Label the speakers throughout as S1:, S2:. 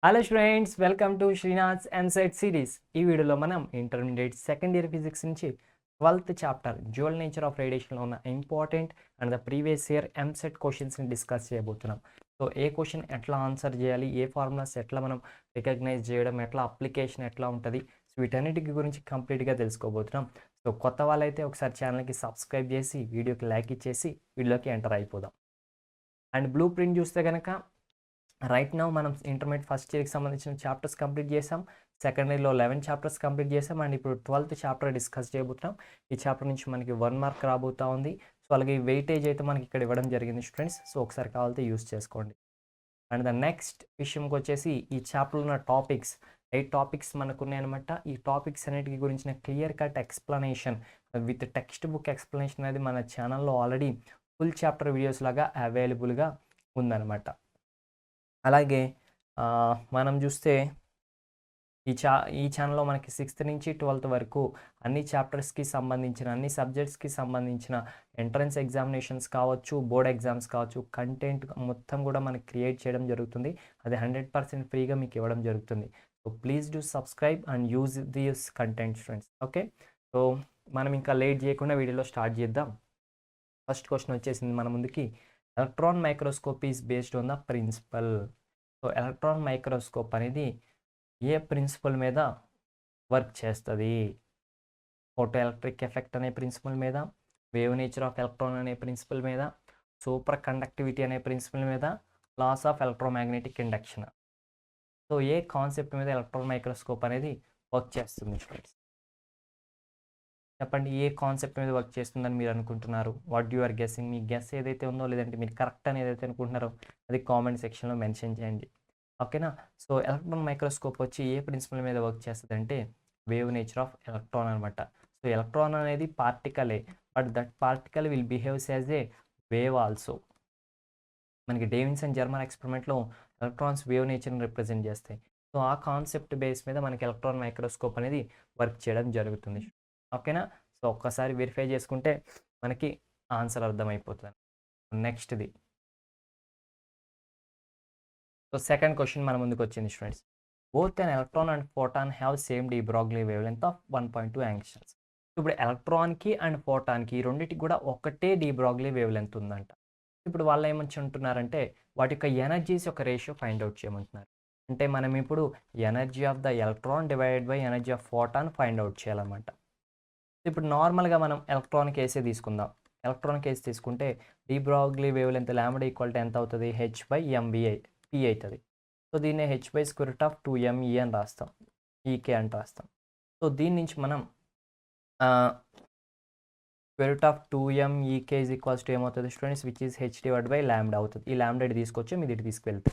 S1: Hello students, welcome to Srinath's EAMCET series. ఈ వీడియోలో మనం ఇంటర్మీడియట్ సెకండ్ ఇయర్ ఫిజిక్స్ నుంచి 12th chapter dual nature of రేడియేషన్లో ఉన్న important and the previous year EAMCET క్వశ్చన్స్ని డిస్కస్ చేయబోతున్నాం. సో ఏ క్వశ్చన్ ఎట్లా ఆన్సర్ చేయాలి, ఏ ఫార్ములాస్ ఎట్లా మనం రికగ్నైజ్ చేయడం, ఎట్లా అప్లికేషన్ ఎట్లా ఉంటుంది, సో వీటన్నిటి గురించి కంప్లీట్గా తెలుసుకోబోతున్నాం. సో కొత్త వాళ్ళైతే ఒకసారి ఛానల్కి సబ్స్క్రైబ్ చేసి వీడియోకి లైక్ ఇచ్చేసి వీడియోకి ఎంటర్ అయిపోదాం. అండ్ బ్లూ ప్రింట్ చూస్తే కనుక రైట్ నౌ మనం ఇంటర్మీడియట్ ఫస్ట్ ఇయర్కి సంబంధించిన చాప్టర్స్ కంప్లీట్ చేసాం. సెకండ్ ఇయర్లో 11 చాప్టర్స్ కంప్లీట్ చేసాం. అండ్ ఇప్పుడు 12th చాప్టర్ డిస్కస్ చేయబోతున్నాం. ఈ చాప్టర్ నుంచి మనకి 1 మార్క్ రాబోతూ ఉంది. సో అలాగే వెయిటేజ్ అయితే మనకి ఇక్కడ ఇవ్వడం జరిగింది స్టూడెంట్స్. సో ఒకసారి కావాలితే యూస్ చేసుకోండి. అండ్ ద నెక్స్ట్ విషయంకి వచ్చేసి ఈ చాప్టర్లో ఉన్న టాపిక్స్ 8 టాపిక్స్ మనకు ఉన్నాయన్నమాట. ఈ టాపిక్స్ అన్నిటికి గురించిన clear cut explanation with text book explanation అనేది మన ఛానల్లో ఆల్రెడీ ఫుల్ చాప్టర్ వీడియోస్ లాగా అవైలబుల్గా ఉందన్నమాట. అలాగే మనం చూస్తే ఈ ఛానల్లో మనకి 6th నుంచి 12th వరకు అన్ని చాప్టర్స్కి సంబంధించిన అన్ని సబ్జెక్ట్స్కి సంబంధించిన ఎంట్రన్స్ ఎగ్జామినేషన్స్ కావచ్చు, బోర్డ్ ఎగ్జామ్స్ కావచ్చు, కంటెంట్ మొత్తం కూడా మనకి క్రియేట్ చేయడం జరుగుతుంది. అది 100% ఫ్రీగా మీకు ఇవ్వడం జరుగుతుంది. So please do subscribe and use this content friends. Okay, so మనం ఇంకా లేట్ చేయకుండా వీడియోలో స్టార్ట్ చేద్దాం. ఫస్ట్ క్వశ్చన్ వచ్చేసింది మన ముందుకి. Electron microscope is based on the principle. So electron microscope అనేది ఏ ప్రిన్సిపల్ మీద వర్క్ చేస్తుంది? ఫోటో ఎలక్ట్రిక్ ఎఫెక్ట్ అనే ప్రిన్సిపల్ మీద, వేవ్ నేచర్ ఆఫ్ ఎలక్ట్రాన్ అనే ప్రిన్సిపల్ మీద, సూపర్ కండక్టివిటీ అనే ప్రిన్సిపల్ మీద, laws of electromagnetic induction. So ఏ కాన్సెప్ట్ మీద ఎలక్ట్రాన్ మైక్రోస్కోప్ అనేది వర్క్ చేస్తుంది ఫ్రెండ్స్? చెప్పండి, ఏ కాన్సెప్ట్ మీద వర్క్ చేస్తుందని మీరు అనుకుంటున్నారు? What you are guessing? మీ గెస్ ఏదైతే ఉందో, లేదంటే మీరు కరెక్ట్ అని ఏదైతే అనుకుంటున్నారో అది కామెంట్ సెక్షన్లో మెన్షన్ చేయండి. ఓకేనా? సో ఎలక్ట్రాన్ మైక్రోస్కోప్ వచ్చి ఏ ప్రిన్సిపల్ మీద వర్క్ చేస్తుంది అంటే వేవ్ నేచర్ ఆఫ్ ఎలక్ట్రాన్ అనమాట. సో ఎలక్ట్రాన్ అనేది పార్టికలే, but that particle will behaves as a wave also. మనకి డేవిడ్సన్ జర్మన్ ఎక్స్పెరిమెంట్లో ఎలక్ట్రాన్స్ వేవ్ నేచర్ని రిప్రజెంట్ చేస్తాయి. సో ఆ కాన్సెప్ట్ బేస్ మీద మనకి ఎలక్ట్రాన్ మైక్రోస్కోప్ అనేది వర్క్ చేయడం జరుగుతుంది. ఓకేనా? సో ఒక్కసారి వెరిఫై చేసుకుంటే మనకి ఆన్సర్ అర్థమైపోతుంది. నెక్స్ట్ది, సో సెకండ్ క్వశ్చన్ మన ముందుకు వచ్చింది students. Both an electron and photon have same de Broglie wave length of 1.2 యాంగ్స్ట్రమ్స్. ఇప్పుడు ఎలక్ట్రాన్కి అండ్ ఫోటాన్కి ఈ రెండింటికి కూడా ఒకటే డి బ్రోగ్లీ వేవ్ లెంత్ ఉందంట. ఇప్పుడు వాళ్ళు ఏమంటున్నారంటే వాటి యొక్క ఎనర్జీస్ యొక్క రేషియో ఫైండ్ అవుట్ చేయమంటున్నారు. అంటే మనం ఇప్పుడు energy of the electron divided by energy of photon find out చేయాలన్నమాట. ఇప్పుడు నార్మల్గా మనం ఎలక్ట్రాన్ కేసే తీసుకుందాం. ఎలక్ట్రాన్ కేసు తీసుకుంటే de Broglie wave length lambda equal to ఎంత అవుతుంది? h/mv/p అవుతుంది. సో దీన్ని h/√2me అని రాస్తాం, ఈకే అని రాస్తాం. సో దీని నుంచి మనం √2m EK ఏమవుతుంది స్టూడెంట్స్? విచ్ ఈస్ h/λ అవుతుంది. ఈ లాంబ్డా ఇటు తీసుకొచ్చి మీది ఇటు తీసుకువెళ్తే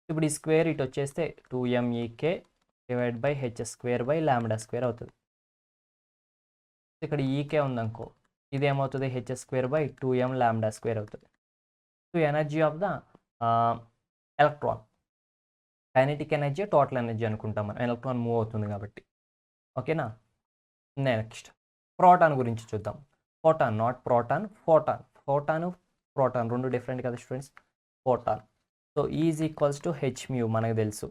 S1: ఇప్పుడు ఈ స్క్వేర్ ఇటు వచ్చేస్తే 2m/h²/λ² అవుతుంది. ఇక్కడ ఈకే ఉందనుకో, ఇది ఏమవుతుంది? h²/2m² అవుతుంది. So energy of the electron, kinetic energy, total energy అనుకుంటాం మనం, ఎలక్ట్రాన్ మూవ్ అవుతుంది కాబట్టి. ఓకేనా? నెక్స్ట్ ప్రోటాన్ గురించి చూద్దాం. Photon, not proton, photon. Photon proton రెండు డిఫరెంట్ కదా students. Photon so is equals to hμ మనకు తెలుసు,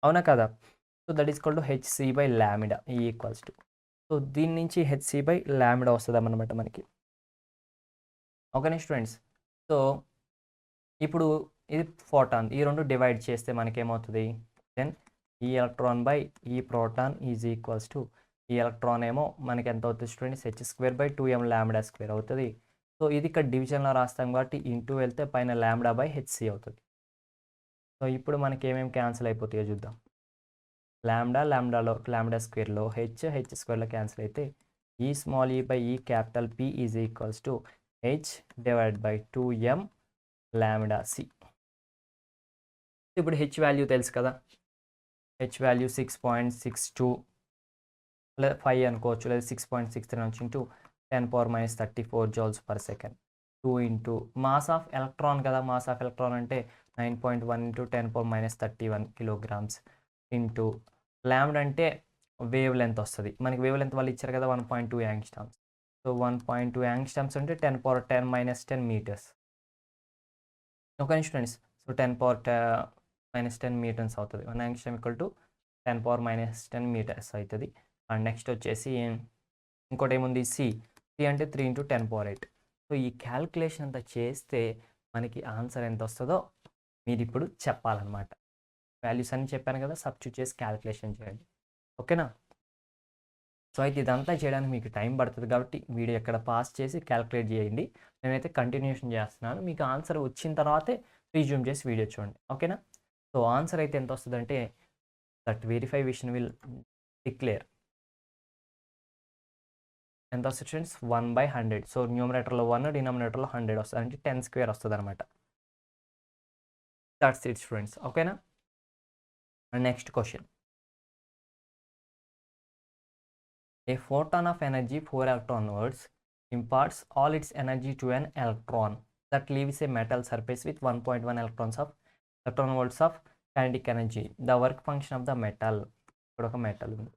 S1: అవునా కదా? So that is equal to hc/λ equals to, so దీని నుంచి hc/λ వస్తుంది అన్నమాట మనకి. ఓకేనా స్టూడెంట్స్? సో ఇప్పుడు ఇది ఫోటాన్, ఈ రెండు డివైడ్ చేస్తే మనకేమవుతుంది? దెన్ ఈ ఎలక్ట్రాన్ బై ఈ ప్రోటాన్ ఈజ్ ఈక్వల్స్ టు, ఈ ఎలక్ట్రాన్ ఏమో మనకి ఎంత అవుతుంది స్టూడెంట్స్? h²/2m² అవుతుంది. సో ఇది ఇక్కడ డివిజన్లో రాస్తాం కాబట్టి ఇంటూ వెళ్తే పైన λ/hc అవుతుంది. సో ఇప్పుడు మనకి ఏమేమి క్యాన్సిల్ అయిపోతాయో చూద్దాం. λ/λ² h² క్యాన్సిల్ అయితే ఈ స్మాల్ ఈ బై ఈ capital P is equals to h/2m λc. ఇప్పుడు హెచ్ వాల్యూ తెలుసు కదా, హెచ్ వాల్యూ 6.62 లేదా 5 అనుకోవచ్చు, లేదా 6.63 నుంచి into 10⁻34 joules per second. 2 into mass of electron కదా, మాస్ ఆఫ్ ఎలక్ట్రాన్ అంటే 9.1 ఇంటూ 10⁻31 kilograms ఇంటూ లాంబ్డా అంటే వేవ్ లెంత్ వస్తుంది మనకి. వేవ్ లెంత్ వాళ్ళు ఇచ్చారు కదా 1.2 యాంగ్స్ట్రామ్స్. సో 1.2 యాంగ్స్ట్రామ్స్ అంటే 10⁻10 - 10 meters. Okay students? So -10 metres అవుతుంది. 1 యాంగ్స్ట్రామ్ ఈక్వల్ టు 10⁻−10 మీటర్స్ అవుతుంది. అండ్ నెక్స్ట్ వచ్చేసి ఇంకోటి ఏముంది, సి అంటే 3 × 10⁸. సో ఈ క్యాల్కులేషన్ అంతా చేస్తే మనకి ఆన్సర్ ఎంత వస్తుందో మీరు ఇప్పుడు చెప్పాలన్నమాట. వాల్యూస్ అన్ని చెప్పాను కదా, సబ్స్టిట్యూట్ చేసి క్యాల్కులేషన్ చేయండి. ఓకేనా? సో అయితే ఇదంతా చేయడానికి మీకు టైం పడుతుంది కాబట్టి వీడియో ఇక్కడ పాస్ చేసి క్యాల్కులేట్ చేయండి. నేనైతే కంటిన్యూషన్ చేస్తున్నాను. మీకు ఆన్సర్ వచ్చిన తర్వాతే రిజ్యూమ్ చేసి వీడియో చూడండి. ఓకేనా? సో ఆన్సర్ అయితే ఎంత వస్తుందంటే దట్ వెరిఫికేషన్ విల్ డిక్లేర్ ఎంత వస్తుంది స్టూడెంట్స్, 1/100. సో న్యూమరేటర్లో 1, డినామినేటర్లో 100 వస్తుంది, అంటే 10² వస్తుంది అనమాట. That's it students. ఓకేనా? And next question. A photon of energy 4 electron volts imparts all its energy to an electron that leaves a metal surface with 1.1 electron volts of kinetic energy. The work function of the metal. ఇక్కడ ఒక metal ఉంది.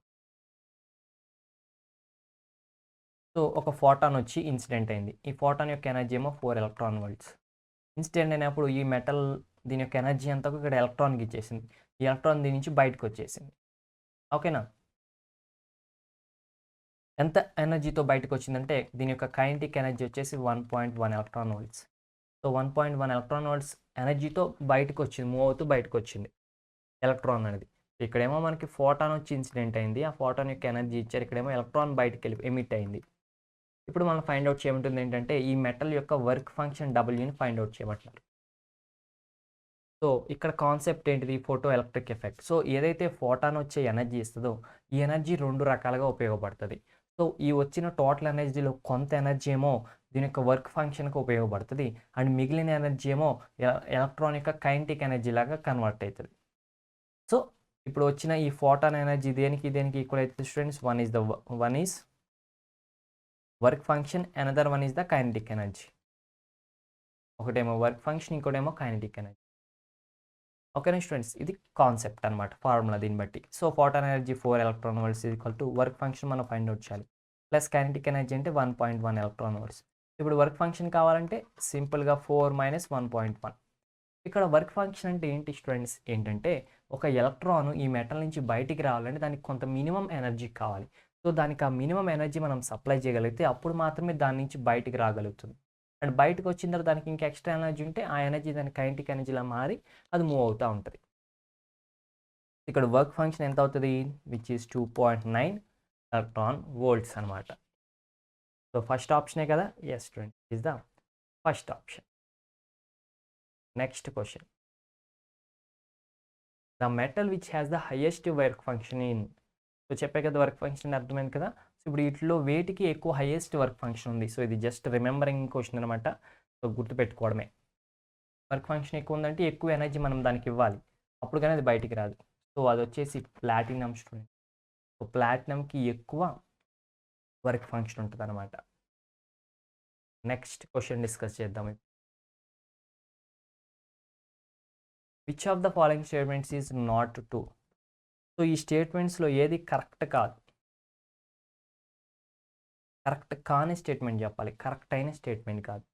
S1: So ఒక photon వచ్చి incident అయింది. ఈ photon యొక్క energy ఏమో 4 electron volts. Incident అయినప్పుడు ఈ మెటల్ దీని యొక్క ఎనర్జీ అంతా ఇక్కడ ఎలక్ట్రాన్కి ఇచ్చేసింది. ఈ ఎలక్ట్రాన్ దీని నుంచి బయటకు వచ్చేసింది. ఓకేనా? ఎంత ఎనర్జీతో బయటకు వచ్చిందంటే దీని యొక్క కైనెటిక్ ఎనర్జీ వచ్చేసి 1.1 electron volts. So 1.1 electron volts ఎనర్జీతో బయటకు వచ్చింది, మూవ్ అవుతూ బయటకు వచ్చింది ఎలక్ట్రాన్ అనేది. ఇక్కడేమో మనకి ఫోటాన్ వచ్చి ఇన్సిడెంట్ అయింది, ఆ ఫోటాన్ యొక్క ఎనర్జీ ఇచ్చారు. ఇక్కడేమో ఎలక్ట్రాన్ బయటకు వెళ్ళి ఎమిట్ అయింది. ఇప్పుడు మనం ఫైండ్ అవుట్ చేయమంటుంది ఏంటంటే ఈ మెటల్ యొక్క వర్క్ ఫంక్షన్ డబ్ల్యూని ఫైండ్ అవుట్ చేయమంటున్నారు. సో ఇక్కడ కాన్సెప్ట్ ఏంటిది, ఫోటో ఎలక్ట్రిక్ ఎఫెక్ట్. సో ఏదైతే ఫోటాన్ వచ్చే ఎనర్జీ ఇస్తుందో ఈ ఎనర్జీ 2 రకాలుగా ఉపయోగపడుతుంది. సో ఈ వచ్చిన టోటల్ ఎనర్జీలో కొంత ఎనర్జీ ఏమో దీని యొక్క వర్క్ ఫంక్షన్కి ఉపయోగపడుతుంది, అండ్ మిగిలిన ఎనర్జీ ఏమో ఎలక్ట్రాన్ యొక్క కైనెటిక్ ఎనర్జీ లాగా కన్వర్ట్ అవుతుంది. సో ఇప్పుడు వచ్చిన ఈ ఫోటాన్ ఎనర్జీ దేనికి ఈక్వల్ అవుతుంది students, one is work function, another one is the kinetic energy. ఒకటేమో వర్క్ ఫంక్షన్, ఇంకోటేమో కైనెటిక్ ఎనర్జీ. ఓకేనా స్టూడెంట్స్? ఇది కాన్సెప్ట్ అనమాట, ఫార్ములా దీన్ని బట్టి. So photon energy 4 electron volts equal to work function మనం ఫైండ్ అవుట్ చేయాలి, ప్లస్ కైనెటిక్ ఎనర్జీ అంటే 1.1 ఎలక్ట్రాన్ వోల్ట్స్. ఇప్పుడు వర్క్ ఫంక్షన్ కావాలంటే సింపుల్గా 4 - 1.1. ఇక్కడ వర్క్ ఫంక్షన్ అంటే ఏంటి స్టూడెంట్స్, ఏంటంటే ఒక ఎలక్ట్రాన్ ఈ మెటల్ నుంచి బయటికి రావాలంటే దానికి కొంత మినిమం ఎనర్జీ కావాలి. సో దానికి ఆ మినిమం ఎనర్జీ మనం సప్లై చేయగలిగితే అప్పుడు మాత్రమే దాని నుంచి బయటికి రాగలుగుతుంది. అండ్ బయటకు వచ్చిన తర్వాత దానికి ఇంకా ఎక్స్ట్రా ఎనర్జీ ఉంటే ఆ ఎనర్జీ దాని కైనెటిక్ ఎనర్జీలా మారి అది మూవ్ అవుతూ ఉంటుంది. ఇక్కడ వర్క్ ఫంక్షన్ ఎంత అవుతుంది, విచ్ ఈస్ 2.9 ఎలక్ట్రాన్ వోల్ట్స్ అనమాట. సో ఫస్ట్ ఆప్షనే కదా, yes student, is the first option. Next question. The metal which has the highest work function in. So చెప్పే కదా వర్క్ ఫంక్షన్ అర్థమైంది కదా. సో ఇప్పుడు వీటిలో వేటికి ఎక్కువ హైయెస్ట్ వర్క్ ఫంక్షన్ ఉంది. సో ఇది జస్ట్ రిమెంబరింగ్ క్వశ్చన్ అనమాట. సో గుర్తుపెట్టుకోవడమే. వర్క్ ఫంక్షన్ ఎక్కువ ఉందంటే ఎక్కువ ఎనర్జీ మనం దానికి ఇవ్వాలి, అప్పుడు కానీ అది బయటికి రాదు. సో అది వచ్చేసి ప్లాటినం స్టూడెంట్. సో ప్లాటినంకి ఎక్కువ వర్క్ ఫంక్షన్ ఉంటుంది అనమాట. నెక్స్ట్ క్వశ్చన్ డిస్కస్ చేద్దాం. Which of the following statements is not true. So ఈ స్టేట్మెంట్స్లో ఏది కరెక్ట్ కాదు, కరెక్ట్ కాని స్టేట్మెంట్ చెప్పాలి, కరెక్ట్ అయిన స్టేట్మెంట్ కాదు.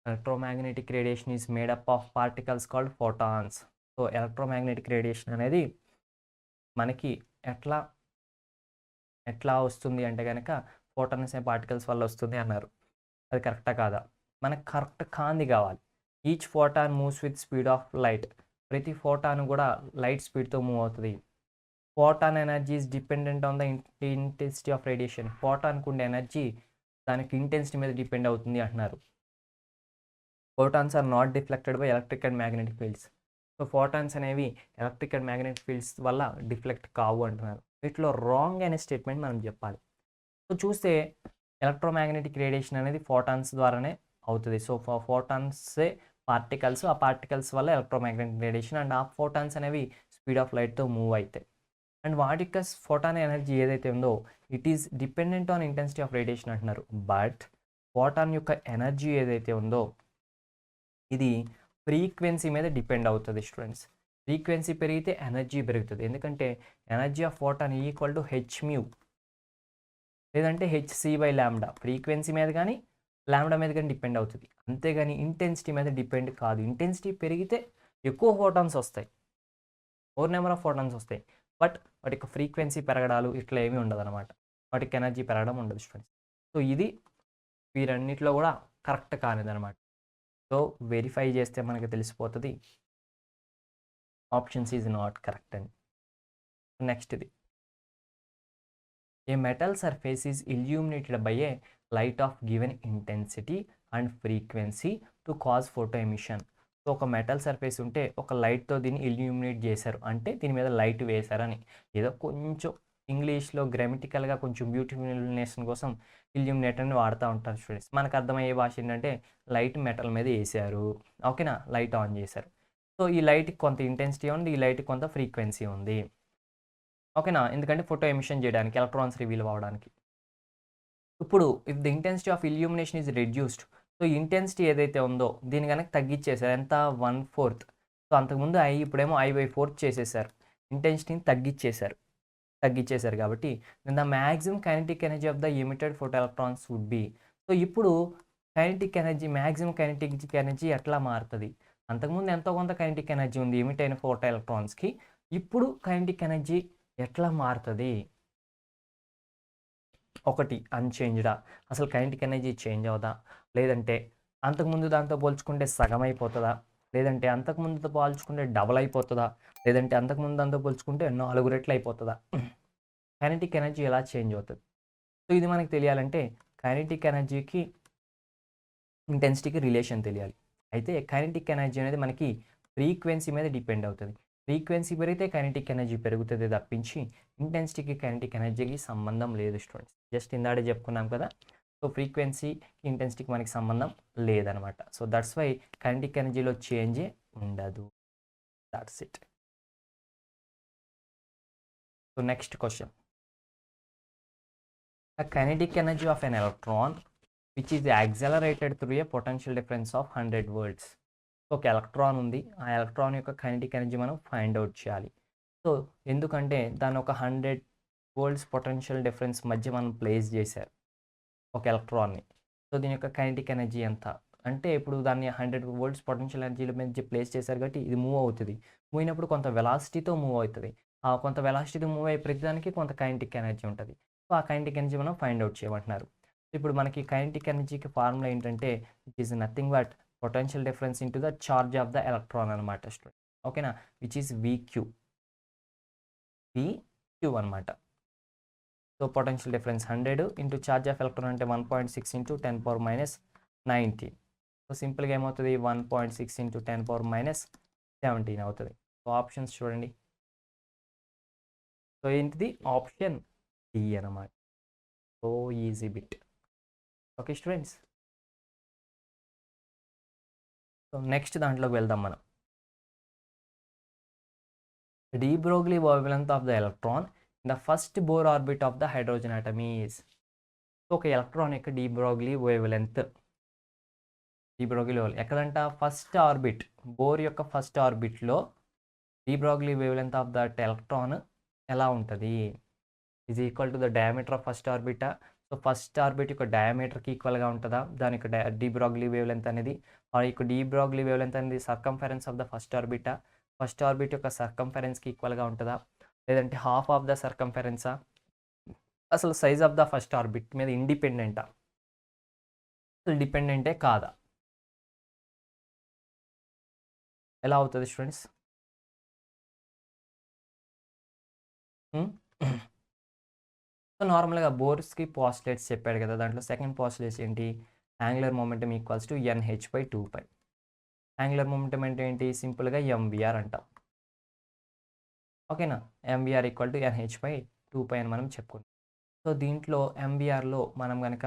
S1: Electromagnetic radiation is made up of particles called photons. So electromagnetic radiation అనేది మనకి ఎట్లా వస్తుంది అంటే కనుక ఫోటాన్స్ అనే పార్టికల్స్ వల్ల వస్తుంది అన్నారు. అది కరెక్టా కాదా? మనకు కరెక్ట్ కాంది కావాలి. Each photon moves with speed of light. ప్రతి ఫోటాన్ కూడా లైట్ స్పీడ్తో మూవ్ అవుతుంది. Photon energy is dependent on the intensity of radiation. ఫోటాన్కు ఉండే ఎనర్జీ దానికి ఇంటెన్సిటీ మీద డిపెండ్ అవుతుంది అంటున్నారు. Photons are not deflected by electric and magnetic fields. So photons అనేవి ఎలక్ట్రిక్ అండ్ మ్యాగ్నెటిక్ ఫీల్డ్స్ వల్ల డిఫ్లెక్ట్ కావు అంటున్నారు. వీటిలో రాంగ్ అనే స్టేట్మెంట్ మనం చెప్పాలి. సో చూస్తే ఎలక్ట్రోమాగ్నెటిక్ రేడియేషన్ అనేది ఫోటాన్స్ ద్వారానే అవుతుంది. సో ఫోటాన్సే పార్టికల్స్, ఆ పార్టికల్స్ వల్ల ఎలక్ట్రోమాగ్నెటిక్ రేడియేషన్, అండ్ ఆ ఫోటాన్స్ అనేవి స్పీడ్ ఆఫ్ లైట్తో మూవ్ అవుతాయి. అండ్ వాటి యొక్క ఫోటాన్ ఎనర్జీ ఏదైతే ఉందో it is dependent on intensity of radiation అంటున్నారు. బట్ ఫోటాన్ యొక్క ఎనర్జీ ఏదైతే ఉందో ఇది ఫ్రీక్వెన్సీ మీద డిపెండ్ అవుతుంది స్టూడెంట్స్. ఫ్రీక్వెన్సీ పెరిగితే ఎనర్జీ పెరుగుతుంది, ఎందుకంటే energy of photon equal to hν లేదంటే hc/λ. ఫ్రీక్వెన్సీ మీద కానీ లాంబ్డా మీద కానీ డిపెండ్ అవుతుంది, అంతేగాని ఇంటెన్సిటీ మీద డిపెండ్ కాదు. ఇంటెన్సిటీ పెరిగితే ఎక్కువ ఫోటాన్స్ వస్తాయి, మోర్ నెంబర్ ఆఫ్ ఫోటాన్స్ వస్తాయి. బట్ వాటి యొక్క ఫ్రీక్వెన్సీ పెరగడాలు ఇట్లా ఏమీ ఉండదన్నమాట. వాటికి ఎనర్జీ పెరగడం ఉండదు స్టూడెంట్స్. సో ఇది వీరన్నిటిలో కూడా కరెక్ట్ కానిదనమాట. సో వెరిఫై చేస్తే మనకి తెలిసిపోతుంది ఆప్షన్స్ ఈజ్ నాట్ కరెక్ట్ అని. నెక్స్ట్ ఇది, a metal surface is illuminated by a light of given intensity and frequency to cause photo emission. So ఒక మెటల్ సర్ఫేస్ ఉంటే ఒక లైట్తో దీన్ని ఇల్యూమినేట్ చేశారు అంటే దీని మీద లైట్ వేశారని. ఏదో కొంచెం ఇంగ్లీష్లో గ్రామటికల్గా కొంచెం బ్యూటిఫుల్నేషన్ కోసం ఇల్యూమినేట్ అని వాడుతూ ఉంటారు స్టూడెంట్స్. మనకు అర్థమయ్యే భాష ఏంటంటే లైట్ మెటల్ మీద వేసారు, ఓకేనా, లైట్ ఆన్ చేశారు. సో ఈ లైట్కి కొంత ఇంటెన్సిటీ ఉంది, ఈ లైట్కి కొంత ఫ్రీక్వెన్సీ ఉంది, ఓకేనా, ఎందుకంటే ఫోటో ఎమిషన్ చేయడానికి, ఎలక్ట్రాన్స్ రివీల్ అవ్వడానికి. ఇప్పుడు if the intensity of illumination is reduced, so intensity ఏదైతే ఉందో దీని కనుక తగ్గించేశారు, ఎంత 1/4. సో అంతకుముందు ఇప్పుడేమో I/4 చేసేసారు, ఇంటెన్సిటీని తగ్గించేశారు కాబట్టి the maximum kinetic energy of the emitted photo electrons would be. So ఇప్పుడు kinetic energy, maximum kinetic energy ఎట్లా మారుతుంది? అంతకుముందు ఎంతో కొంత కైనెటిక్ ఎనర్జీ ఉంది ఎమిట్ అయిన ఫోటో ఎలక్ట్రాన్స్కి, ఇప్పుడు కైనెటిక్ ఎనర్జీ ఎట్లా మారుతుంది? ఒకటి అన్చేంజ్డా, అసలు కైనెటిక్ ఎనర్జీ చేంజ్ అవుదా, లేదంటే అంతకుముందు దాంతో పోల్చుకుంటే సగం అయిపోతుందా, లేదంటే అంతకుముందుతో పోల్చుకుంటే డబల్ అయిపోతుందా, లేదంటే అంతకుముందు దాంతో పోల్చుకుంటే 4 రెట్లు అయిపోతుందా? కైనెటిక్ ఎనర్జీ ఎలా చేంజ్ అవుతుంది? సో ఇది మనకి తెలియాలంటే కైనెటిక్ ఎనర్జీకి ఇంటెన్సిటీకి రిలేషన్ తెలియాలి. అయితే కైనెటిక్ ఎనర్జీ అనేది మనకి ఫ్రీక్వెన్సీ మీద డిపెండ్ అవుతుంది. ఫ్రీక్వెన్సీ పెరిగితే కైనెటిక్ ఎనర్జీ పెరుగుతుంది తప్పించి ఇంటెన్సిటీకి కైనెటిక్ ఎనర్జీకి సంబంధం లేదు స్టూడెంట్స్. జస్ట్ ఇందాడే చెప్పుకున్నాం కదా. సో ఫ్రీక్వెన్సీ ఇంటెన్సిటీకి మనకి సంబంధం లేదనమాట. సో దట్స్ వై కైనెటిక్ ఎనర్జీలో చేంజే ఉండదు. That's it. So next question, a kinetic energy of an electron which is accelerated through a potential difference of 100 volts. So ఒక ఎలక్ట్రాన్ ఉంది, ఆ ఎలక్ట్రాన్ యొక్క కైనెటిక్ ఎనర్జీ మనం ఫైండ్ అవుట్ చేయాలి. So ఎందుకంటే దాన్ని ఒక 100 volts పొటెన్షియల్ డిఫరెన్స్ మధ్య మనం ప్లేస్ చేశారు ఒక ఎలక్ట్రాన్ని. సో దీని యొక్క కైనెటిక్ ఎనర్జీ ఎంత అంటే, ఇప్పుడు దాన్ని 100 volts పొటెన్షియల్ ఎనర్జీల మీద ప్లేస్ చేశారు కాబట్టి ఇది మూవ్ అవుతుంది. మూవ్ అయినప్పుడు కొంత వెలాసిటీతో మూవ్ అవుతుంది. ఆ కొంత వెలాసిటీతో మూవ్ అయ్యే ప్రతిదానికి కొంత కైనెటిక్ ఎనర్జీ ఉంటుంది. సో ఆ కైనెటిక్ ఎనర్జీ మనం ఫైండ్ అవుట్ చేయమంటున్నారు. ఇప్పుడు మనకి కైనెటిక్ ఎనర్జీకి ఫార్ములా ఏంటంటే it is nothing but potential difference into the charge of the electron అనమాట స్టూడెంట్, ఓకేనా, విచ్ ఈస్ VQ అనమాట. So potential difference 100 into charge of electron అంటే 1.6 ఇంటూ 10⁻⁻19. సో సింపుల్గా ఏమవుతుంది, 1.6 ఇంటూ 10⁻⁻17 అవుతుంది. సో ఆప్షన్స్ చూడండి. సో ఏంటిది, ఆప్షన్ డి అనమాట. So easy bit. Okay students. So next దాంట్లోకి వెళ్దాం మనం. de Broglie wavelength of the electron in the first Bohr orbit of the hydrogen atom is. So ఒక ఎలక్ట్రాన్ యొక్క de Broglie wavelength ఎక్కడంట, first orbit, Bohr యొక్క first ఆర్బిట్లో de Broglie wavelength of that electron ఎలా ఉంటుంది, is equal to the diameter of first ఆర్బిటా. So first orbit యొక్క డయామీటర్కి ఈక్వల్గా ఉంటుందా, దాని యొక్క de Broglie wavelength అనేది, ఆ యొక్క de Broglie wavelength అనేది సర్కంఫరెన్స్ ఆఫ్ ద ఫస్ట్ ఆర్బిటా, ఫస్ట్ ఆర్బిట్ యొక్క సర్కంఫరెన్స్కి ఈక్వల్గా ఉంటుందా, లేదంటే హాఫ్ ఆఫ్ ద సర్కంఫరెన్సా, అసలు size of the first orbit మీద ఇండిపెండెంటా, అసలు డిపెండెంటే కాదా, ఎలా అవుతుంది స్టూడెంట్స్? సో నార్మల్గా బోర్స్కి పాస్టులేట్స్ చెప్పాడు కదా, దాంట్లో సెకండ్ పాస్టులేట్స్ ఏంటి, angular momentum equals to NH/2π. Angular momentum అంటే ఏంటి, సింపుల్గా MVR అంటాం, ఓకేనా. MVR ఈక్వల్ టు NH/2π అని మనం చెప్పుకుంటాం. సో దీంట్లో MVRలో మనం కనుక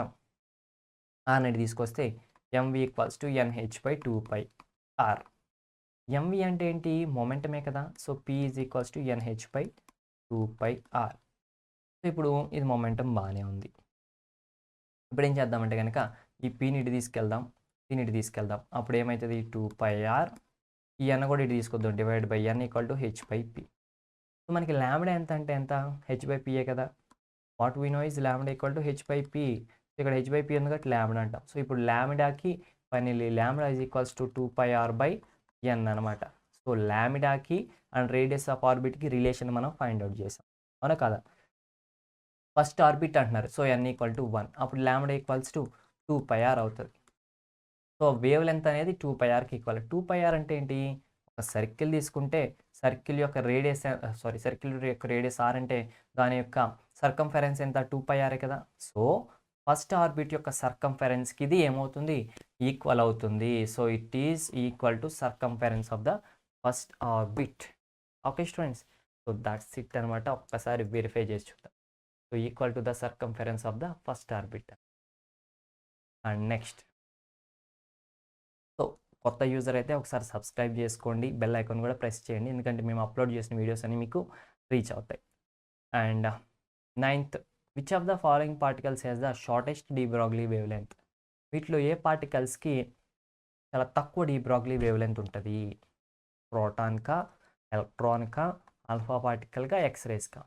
S1: R అనేది తీసుకొస్తే MV equals to NH/2πr. MV అంటే ఏంటి, మొమెంటమే కదా. So P is equals to NH/2πr. So ఇప్పుడు ఇది మొమెంటం బాగానే ఉంది. ఇప్పుడు ఏం చేద్దామంటే కనుక ఈ Pని ఇటు తీసుకెళ్దాం, Pని ఇటు తీసుకెళ్దాం, అప్పుడు ఏమవుతుంది, 2πr, ఈ N కూడా ఇటు తీసుకొద్దాం, divide by N equal to H/P. So మనకి ల్యాంబ్డా ఎంత అంటే ఎంత, H/Pయే కదా. What we know is lambda equal to H/P. So ఇక్కడ H/P ఉంది కాబట్టి ల్యాంబ్డా అంటాం. సో ఇప్పుడు ల్యాంబ్డాకి finally lambda is equals to 2πr/N అనమాట. సో లామిడాకి అండ్ రేడియస్ ఆఫ్ ఆర్బిట్కి రిలేషన్ మనం ఫైండ్ అవుట్ చేసాం, అవునా కదా. ఫస్ట్ ఆర్బిట్ అంటున్నారు, సో n ఈక్వల్ టు 1, అప్పుడు లామిడా ఈక్వల్స్ టు 2πr అవుతుంది. సో వేవ్ లెంత్ అనేది 2πrకి ఈక్వల్. 2πr అంటే ఏంటి, ఒక సర్కిల్ తీసుకుంటే సర్కిల్ యొక్క రేడియస్, సర్కిల్ యొక్క రేడియస్ r అంటే దాని యొక్క సర్కంఫరెన్స్ ఎంత, 2πr కదా. సో ఫస్ట్ ఆర్బిట్ యొక్క సర్కంఫరెన్స్కి ఇది ఏమవుతుంది, ఈక్వల్ అవుతుంది. So it is equal to circumference of the first orbit. Okay students, so that's it అనమాట. ఒక్కసారి వెరిఫై చేసి చూద్దాం. So equal to the circumference of the first orbit. And next, so కొత్త user అయితే ఒకసారి సబ్స్క్రైబ్ చేసుకోండి, bell icon కూడా press చేయండి, ఎందుకంటే మేము అప్లోడ్ చేసిన వీడియోస్ అన్ని మీకు రీచ్ అవుతాయి. And ninth, which of the following particles has the shortest de Broglie wave length. వీటిలో ఏ పార్టికల్స్కి చాలా తక్కువ డీ బ్రాగ్లీ వేవ్ లెంత్ ఉంటుంది, ప్రోటాన్కా, ఎలక్ట్రాన్కా, ఆల్ఫా పార్టికల్గా, ఎక్స్రేస్కా.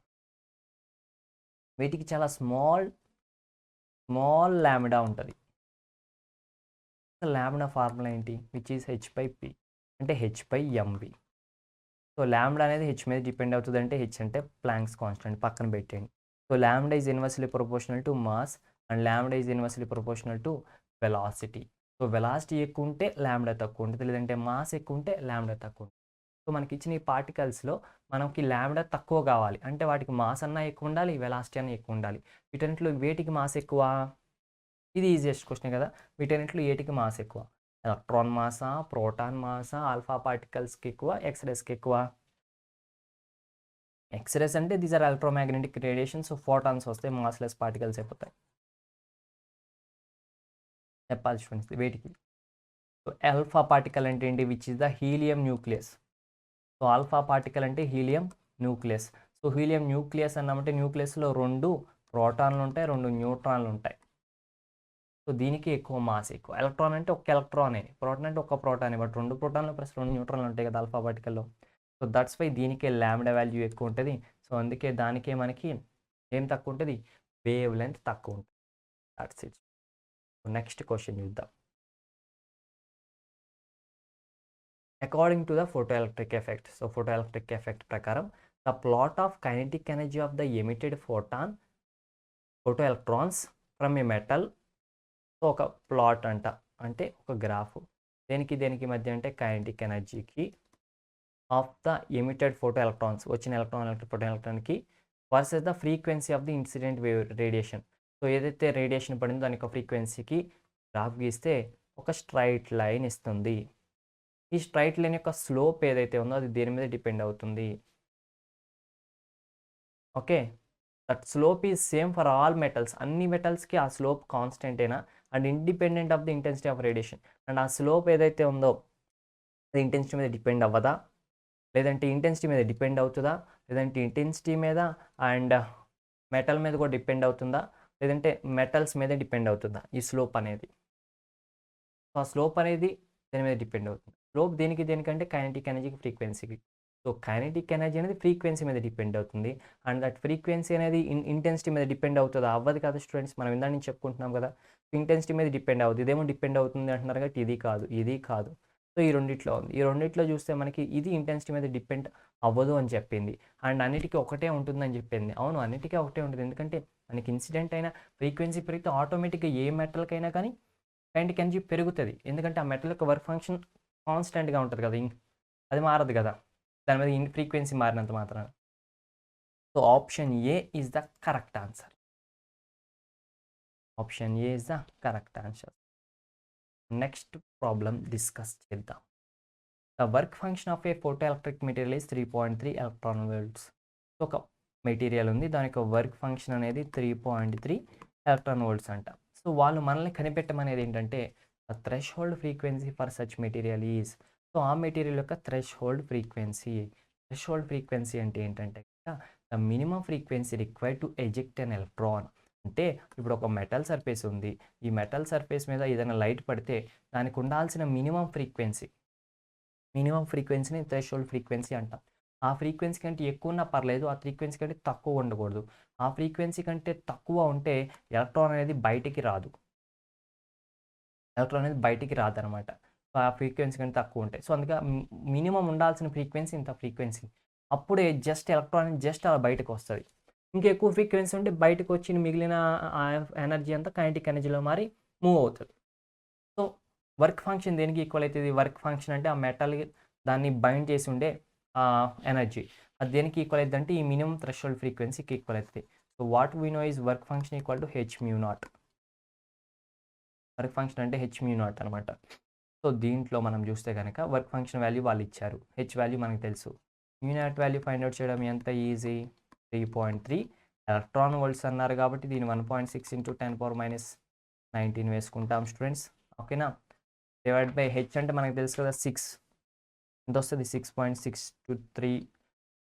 S1: వీటికి చాలా స్మాల్ లామిడా ఉంటుంది. లామిడా ఫార్ములా ఏంటి, విచ్ ఈస్ h/p, అంటే h/mv. సో లామిడా అనేది h మీద డిపెండ్ అవుతుంది, అంటే h అంటే ప్లాంక్స్ కాన్స్టెంట్, పక్కన పెట్టండి. So lambda is inversely proportional to mass and lambda is inversely proportional to velocity. So velocity ఎక్కువ ఉంటే లామిడా తక్కువ ఉంటుంది, లేదంటే మాస్ ఎక్కువ ఉంటే లామిడా తక్కువ ఉంటుంది. సో మనకి ఇచ్చిన ఈ పార్టికల్స్లో మనకి లామిడా తక్కువ కావాలి అంటే వాటికి మాస్ అన్నా ఎక్కువ ఉండాలి, వెలాసిటీ అన్నా ఎక్కువ ఉండాలి. వీటన్నిటిలో వేటికి మాస్ ఎక్కువ, ఇది ఈజియెస్ట్ క్వశ్చన్ కదా. వీటన్నిటిలో ఏటికి మాస్ ఎక్కువ, ఎలక్ట్రాన్ మాసా, ప్రోటాన్ మాసా, ఆల్ఫా పార్టికల్స్కి ఎక్కువ, ఎక్స్రేస్కి ఎక్కువ. ఎక్స్రేస్ అంటే these are electromagnetic radiation, so photons వస్తే మాస్లెస్ పార్టికల్స్ అయిపోతాయి. చెప్పాలి స్టూడెంట్స్ వేటికి. సో ఆల్ఫా పార్టికల్ అంటే ఏంటి, which is the helium nucleus. So alpha particle అంటే helium nucleus. So helium nucleus అన్నామంటే న్యూక్లియస్లో 2 ప్రోటాన్లు ఉంటాయి, 2 న్యూట్రాన్లు ఉంటాయి. సో దీనికి ఎక్కువ మాస్ ఎక్కువ. ఎలక్ట్రాన్ అంటే ఒక ఎలక్ట్రానే, ప్రోటాన్ అంటే ఒక ప్రోటానే, బట్ 2 ప్రోటాన్లు ప్లస్ 2 న్యూట్రాన్లు ఉంటాయి కదా ఆల్ఫా పార్టికల్లో. సో దట్స్ వై దీనికే లామిడా వాల్యూ ఎక్కువ ఉంటుంది. సో అందుకే దానికే మనకి ఏం తక్కువ ఉంటుంది, వేవ్ లెంత్ తక్కువ ఉంటుంది. That's it. నెక్స్ట్ క్వశ్చన్ చూద్దాం. According to the photoelectric effect. So photoelectric effect ప్రకారం the plot of kinetic energy of the emitted photo electrons from a metal. So ఒక ప్లాట్ అంటే ఒక గ్రాఫ్, దేనికి మధ్య అంటే కైనెటిక్ ఎనర్జీకి of the emitted photo electrons, వచ్చిన ఫోటో ఎలక్ట్రాన్కి versus the frequency of the incident wave radiation. So ఏదైతే రేడియేషన్ పడిందో దాని యొక్క ఫ్రీక్వెన్సీకి గ్రాఫ్ గీస్తే ఒక స్ట్రైట్ లైన్ ఇస్తుంది. ఈ స్ట్రైట్ లైన్ యొక్క స్లోప్ ఏదైతే ఉందో అది దేని మీద డిపెండ్ అవుతుంది. Okay, that slope is same for all metals. అన్ని మెటల్స్కి ఆ స్లోప్ కాన్స్టెంట్ అయినా and independent of the intensity of radiation. And ఆ స్లోప్ ఏదైతే ఉందో అది ఇంటెన్సిటీ మీద డిపెండ్ అవ్వదా, లేదంటే ఇంటెన్సిటీ మీద డిపెండ్ అవుతుందా, లేదంటే ఇంటెన్సిటీ మీద అండ్ మెటల్ మీద కూడా డిపెండ్ అవుతుందా, లేదంటే మెటల్స్ మీద డిపెండ్ అవుతుందా ఈ స్లోప్ అనేది. సో ఆ స్లోప్ అనేది దేని మీద డిపెండ్ అవుతుంది, స్లోప్ దేనికంటే కైనెటిక్ ఎనర్జీకి, ఫ్రీక్వెన్సీకి. సో కైనెటిక్ ఎనర్జీ అనేది ఫ్రీక్వెన్సీ మీద డిపెండ్ అవుతుంది. అండ్ దట్ ఫ్రీక్వెన్సీ అనేది ఇంటెన్సిటీ మీద డిపెండ్ అవుతుందా, అవ్వదు కదా స్టూడెంట్స్. మనం ఇందా నుంచి చెప్పుకుంటున్నాం కదా, ఇంటెన్సిటీ మీద డిపెండ్ అవుతుంది. ఇదేమో డిపెండ్ అవుతుంది అంటున్నారు కాబట్టి ఇది కాదు. సో ఈ రెండిట్లో ఉంది. ఈ రెండిట్లో చూస్తే మనకి ఇది ఇంటెన్సిటీ మీద డిపెండ్ అవ్వదు అని చెప్పింది, అండ్ అన్నిటికీ ఒకటే ఉంటుందని చెప్పింది. అవును, అన్నిటికీ ఒకటే ఉంటుంది, ఎందుకంటే మనకి ఇన్సిడెంట్ అయినా ఫ్రీక్వెన్సీ పెరిగితే ఆటోమేటిక్గా ఏ మెటల్కైనా కానీ కైనెటిక్ ఎనర్జీ పెరుగుతుంది, ఎందుకంటే ఆ మెటల్ యొక్క వర్క్ ఫంక్షన్ కాన్స్టెంట్గా ఉంటుంది కదా, అది మారదు కదా దాని మీద ఫ్రీక్వెన్సీ మారినంత మాత్రాన. So option a is the correct answer. Option a is the correct answer. Next problem discuss చేద్దాం. The work function of a photo electric material is 3.3 electron volts. ఒక మెటీరియల్ ఉంది, దాని యొక్క వర్క్ ఫంక్షన్ అనేది 3.3 electron volts అంట. So వాళ్ళు మనల్ని కనిపెట్టమనేది ఏంటంటే the thresh hold frequency for such material is. So ఆ మెటీరియల్ యొక్క థ్రెష్ హోల్డ్ ఫ్రీక్వెన్సీ అంటే ఏంటంటే the minimum frequency required to eject an electron. అంటే ఇప్పుడు ఒక మెటల్ సర్ఫేస్ ఉంది, ఈ మెటల్ సర్ఫేస్ మీద ఏదైనా లైట్ పడితే దానికి ఉండాల్సిన మినిమం ఫ్రీక్వెన్సీని థ్రెషోల్డ్ ఫ్రీక్వెన్సీ అంటాం. ఆ ఫ్రీక్వెన్సీ కంటే ఎక్కువ ఉన్నా పర్లేదు, ఆ ఫ్రీక్వెన్సీ కంటే తక్కువ ఉండకూడదు. ఆ ఫ్రీక్వెన్సీ కంటే తక్కువ ఉంటే ఎలక్ట్రాన్ అనేది బయటికి రాదనమాట. ఆ ఫ్రీక్వెన్సీ కంటే తక్కువ ఉంటాయి. సో అందుకే మినిమమ్ ఉండాల్సిన ఫ్రీక్వెన్సీ ఇంత ఫ్రీక్వెన్సీ. అప్పుడే జస్ట్ ఎలక్ట్రాన్ జస్ట్ అలా బయటకు వస్తది. ఇంకా ఎక్కువ ఫ్రీక్వెన్సీ ఉంటే బయటకు వచ్చిన మిగిలిన ఎనర్జీ అంతా కైనెటిక్ ఎనర్జీలో మారి మూవ్ అవుతది. సో వర్క్ ఫంక్షన్ దేనికి ఈక్వల్ అవుతుంది? వర్క్ ఫంక్షన్ అంటే ఆ మెటల్ దాన్ని బైండ్ చేసి ఉండే ఎనర్జీ. అది దేనికి ఈక్వల్ అవుతుంది అంటే ఈ మినిమం థ్రెషోల్డ్ ఫ్రీక్వెన్సీకి ఈక్వల్ అవుతుంది. So what we know is work function equal to H mu naught. Work function అంటే హెచ్ మ్యూ నాట్ అనమాట. సో దీంట్లో మనం చూస్తే కనుక వర్క్ ఫంక్షన్ వాల్యూ వాళ్ళు ఇచ్చారు, హెచ్ వాల్యూ మనకు తెలుసు. Mu naught value find out చేయడం ఎంత ఈజీ, 3.3 ఎలక్ట్రాన్ వోల్ట్స్ అన్నారు కాబట్టి దీని 1.6 ఇంటూ 10⁻⁹ వేసుకుంటాం స్టూడెంట్స్. ఓకేనా. డివైడ్ బై హెచ్ అంటే మనకు తెలుసు కదా 6 ఎంత వస్తుంది, 6.623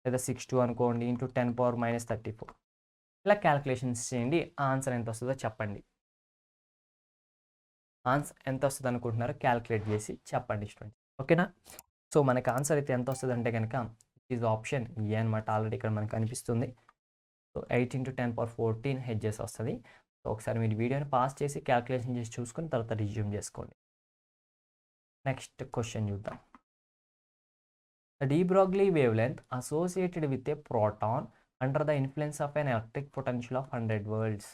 S1: లేదా 62 అనుకోండి ఇంటూ 10⁻34. ఇలా క్యాలిక్యులేషన్స్ చేయండి, ఆన్సర్ ఎంత వస్తుందో చెప్పండి. ఆన్సర్ ఎంత వస్తుంది అనుకుంటున్నారో క్యాలిక్యులేట్ చేసి చెప్పండి స్టూడెంట్స్. ఓకేనా. సో మనకి ఆన్సర్ అయితే ఎంత వస్తుంది అంటే కనుక ఈజ్ ఆప్షన్ ఏ అనమాట. ఆల్రెడీ ఇక్కడ మనకు కనిపిస్తుంది. సో 8 ఇంటూ 10⁻14 హెడ్జెస్ వస్తుంది. సో ఒకసారి మీరు వీడియోని పాస్ చేసి క్యాలిక్యులేషన్ చేసి చూసుకొని తర్వాత రిజ్యూమ్ చేసుకోండి. నెక్స్ట్ క్వశ్చన్ చూద్దాం. The de Broglie wavelength associated with a proton under the influence of an electric potential of 100 volts.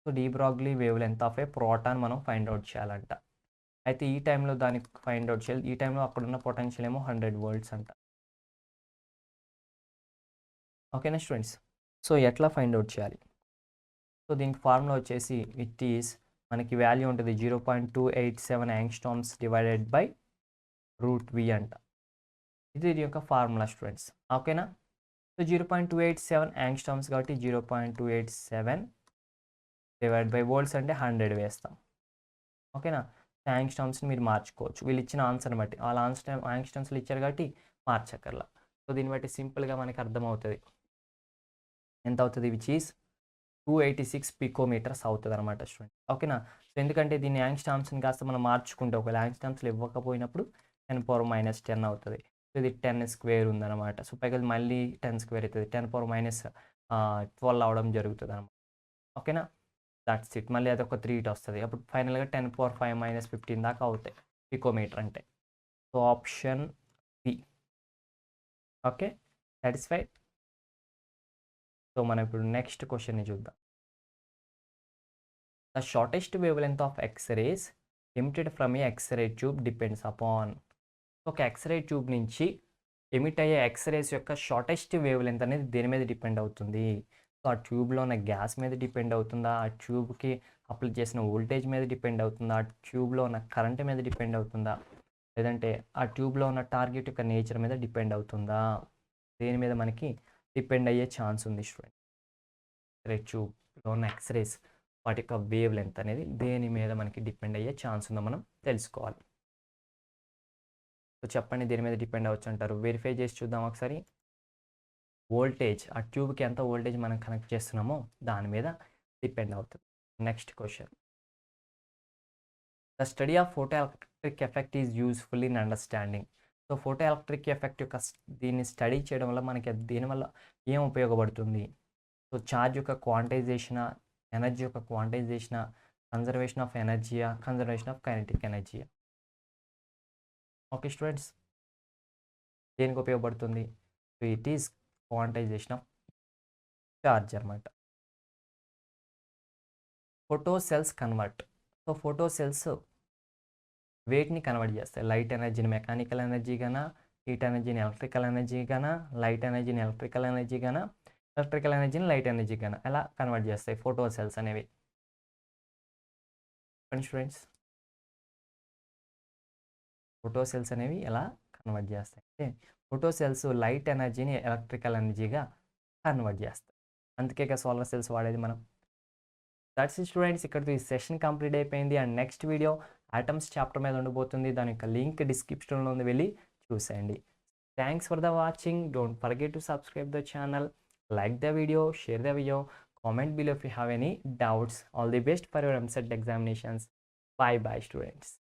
S1: So de Broglie wavelength of a proton మనం ఫైండ్ అవుట్ చేయాలంట. అయితే ఈ టైంలో దానికి ఫైండ్ అవుట్ చేయాలి. ఈ టైంలో అక్కడున్న పొటెన్షియల్ ఏమో 100 volts అంట. ఓకేనా స్టూడెంట్స్. సో ఎట్లా ఫైండ్ అవుట్ చేయాలి? సో దీనికి ఫార్ములా వచ్చేసి ఇట్ ఈస్ మనకి వాల్యూ ఉంటుంది 0.287 యాంగ్స్ట్రామ్స్ డివైడెడ్ బై √V అంట. ఇది దీని యొక్క ఫార్ములా స్టూడెంట్స్. ఓకేనా. సో 0.287 యాంగ్స్ట్రామ్స్ కాబట్టి 0.287 డివైడ్ బై వోల్ట్స్ అంటే 100 వేస్తాం. ఓకేనా. యాంగ్స్ట్రామ్స్ని మీరు మార్చుకోవచ్చు వీళ్ళు ఇచ్చిన ఆన్సర్ని బట్టి. వాళ్ళ యాంగ్స్ట్రామ్స్లు ఇచ్చారు కాబట్టి మార్చక్కర్లా. సో దీన్ని బట్టి సింపుల్గా మనకి అర్థమవుతుంది ఎంత అవుతుంది, విచ్ ఈస్ 286 పికోమీటర్స్ అవుతుంది అనమాట స్టూడెంట్. ఓకేనా. సో ఎందుకంటే దీన్ని యాంగ్స్ట్రామ్స్ని కాస్త మనం మార్చుకుంటే ఒకవేళ యాంగ్స్ట్రామ్స్లు ఇవ్వకపోయినప్పుడు 10⁻⁻10 అవుతుంది. సో ఇది 10 స్క్వేర్ ఉందన్నమాట. సో పైగా మళ్ళీ 10 స్క్వేర్ అవుతుంది, 10⁻12 అవడం జరుగుతుంది అనమాట. ఓకేనా. That's it. మళ్ళీ అదొక 3 వస్తుంది. అప్పుడు ఫైనల్గా 10⁻5-15 దాకా అవుతాయి పికోమీటర్ అంటే. So option B. Okay, satisfied. So మనం ఇప్పుడు నెక్స్ట్ క్వశ్చన్ని చూద్దాం. The shortest wavelength of X rays emitted from a X ray tube depends upon. ఒక ఎక్స్రే ట్యూబ్ నుంచి ఎమిట్ అయ్యే ఎక్స్రేస్ యొక్క షార్టెస్ట్ వేవ్ లెంత్ అనేది దేని మీద డిపెండ్ అవుతుంది? సో ఆ ట్యూబ్లో ఉన్న గ్యాస్ మీద డిపెండ్ అవుతుందా, ఆ ట్యూబ్కి అప్లై చేసిన వోల్టేజ్ మీద డిపెండ్ అవుతుందా, ఆ ట్యూబ్లో ఉన్న కరెంట్ మీద డిపెండ్ అవుతుందా, లేదంటే ఆ ట్యూబ్లో ఉన్న టార్గెట్ యొక్క నేచర్ మీద డిపెండ్ అవుతుందా? దేని మీద మనకి డిపెండ్ అయ్యే ఛాన్స్ ఉంది స్టూడెంట్? ఎక్స్రే ట్యూబ్లో ఉన్న ఎక్స్రేస్ వాటి యొక్క వేవ్ లెంత్ అనేది దేని మీద మనకి డిపెండ్ అయ్యే ఛాన్స్ ఉందో మనం తెలుసుకోవాలి. సో చెప్పండి దేని మీద డిపెండ్ అవ్వచ్చు అంటారు? వెరిఫై చేసి చూద్దాం ఒకసారి. వోల్టేజ్, ఆ ట్యూబ్కి ఎంత వోల్టేజ్ మనం కనెక్ట్ చేస్తున్నామో దాని మీద డిపెండ్ అవుతుంది. Next question. The study of photo electric effect is useful in understanding. So photo electric effect యొక్క దీన్ని స్టడీ చేయడం వల్ల మనకి దీనివల్ల ఏం ఉపయోగపడుతుంది? సో ఛార్జ్ యొక్క క్వాంటైజేషనా, ఎనర్జీ యొక్క క్వాంటైజేషనా, కన్జర్వేషన్ ఆఫ్ ఎనర్జీయా, కన్జర్వేషన్ ఆఫ్ కైనెటిక్ ఎనర్జీయా? ఓకే స్టూడెంట్స్, దేనికి ఉపయోగపడుతుంది? So it is quantization of charge అనమాట. Photo cells convert. So photo cells వేటిని కన్వర్ట్ చేస్తాయి? లైట్ ఎనర్జీని మెకానికల్ ఎనర్జీ గానా, హీట్ ఎనర్జీని ఎలక్ట్రికల్ ఎనర్జీ గానా, లైట్ ఎనర్జీని ఎలక్ట్రికల్ ఎనర్జీ గానా, ఎలక్ట్రికల్ ఎనర్జీని లైట్ ఎనర్జీ గానా ఎలా కన్వర్ట్ చేస్తాయి ఫోటో సెల్స్ అనేవి? స్టూడెంట్స్, ఫోటో సెల్స్ అనేవి ఎలా కన్వర్ట్ చేస్తాయి అంటే ఫోటో సెల్స్ లైట్ ఎనర్జీని ఎలక్ట్రికల్ ఎనర్జీగా కన్వర్ట్ చేస్తాయి. అందుకే సోలార్ సెల్స్ వాడేది మనం. దట్స్ ఇట్ స్టూడెంట్స్, ఇక్కడితో ఈ సెషన్ కంప్లీట్ అయిపోయింది. And next video atoms chapter మీద ఉండబోతుంది. దాని యొక్క లింక్ డిస్క్రిప్షన్లో ఉంది, వెళ్ళి చూసేయండి. Thanks for the watching. Don't forget to subscribe the channel, like the video, share the video, comment below if you have any doubts. All the best for your EAMCET examinations. Bye bye students.